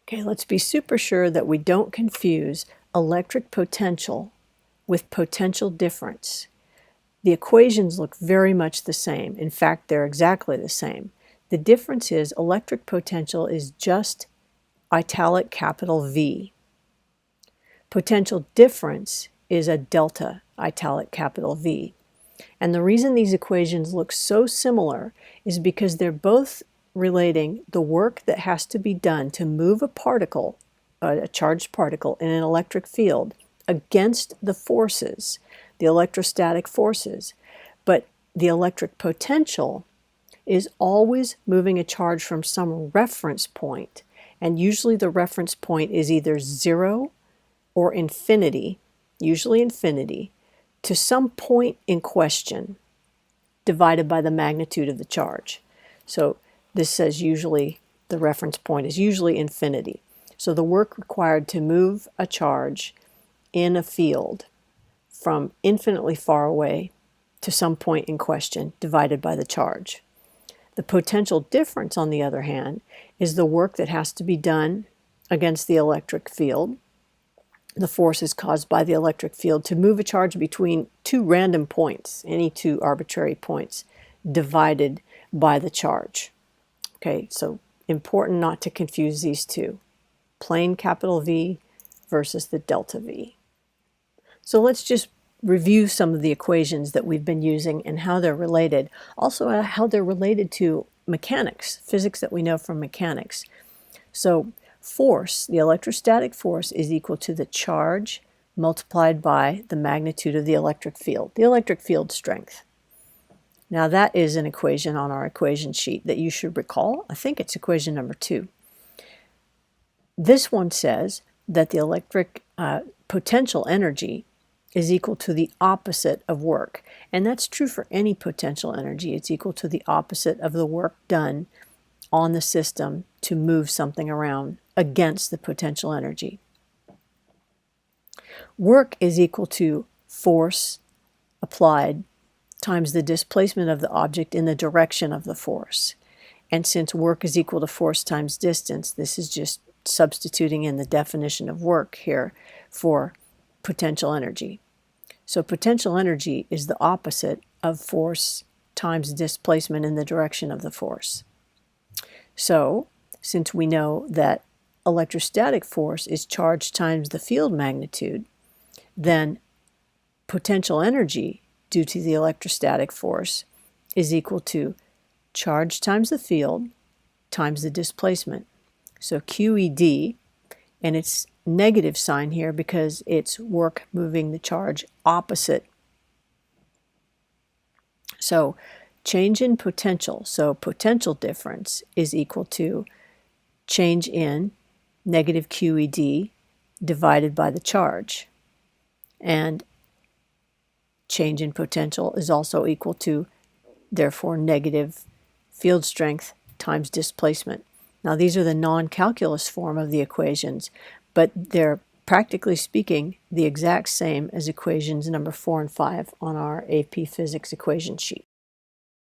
Okay, let's be super sure that we don't confuse electric potential with potential difference. The equations look very much the same. In fact, they're exactly the same. The difference is electric potential is just italic capital V. Potential difference is a delta italic capital V. And the reason these equations look so similar is because they're both relating the work that has to be done to move a particle, a charged particle in an electric field against the forces, the electrostatic forces. But the electric potential is always moving a charge from some reference point, and usually the reference point is either 0 or infinity, usually infinity, to some point in question divided by the magnitude of the charge. So this says usually the reference point is usually infinity. So the work required to move a charge in a field from infinitely far away to some point in question divided by the charge. The potential difference, on the other hand, is the work that has to be done against the electric field. The force is caused by the electric field to move a charge between two random points, any two arbitrary points, divided by the charge. Okay, so important not to confuse these two. Plain capital V versus the delta V. So let's just review some of the equations that we've been using and how they're related. Also, how they're related to mechanics, physics that we know from mechanics. So force, the electrostatic force, is equal to the charge multiplied by the magnitude of the electric field strength. Now that is an equation on our equation sheet that you should recall. I think it's equation number 2. This one says that the electric potential energy is equal to the opposite of work. And that's true for any potential energy. It's equal to the opposite of the work done on the system to move something around against the potential energy. Work is equal to force applied times the displacement of the object in the direction of the force. And since work is equal to force times distance, this is just substituting in the definition of work here for potential energy. So potential energy is the opposite of force times displacement in the direction of the force. So, since we know that electrostatic force is charge times the field magnitude, then potential energy due to the electrostatic force is equal to charge times the field times the displacement. So QED, and it's negative sign here because it's work moving the charge opposite. So change in potential, so potential difference is equal to change in negative QED divided by the charge. And change in potential is also equal to, therefore, negative field strength times displacement. Now these are the non-calculus form of the equations, but they're practically speaking the exact same as equations number 4 and 5 on our AP Physics equation sheet.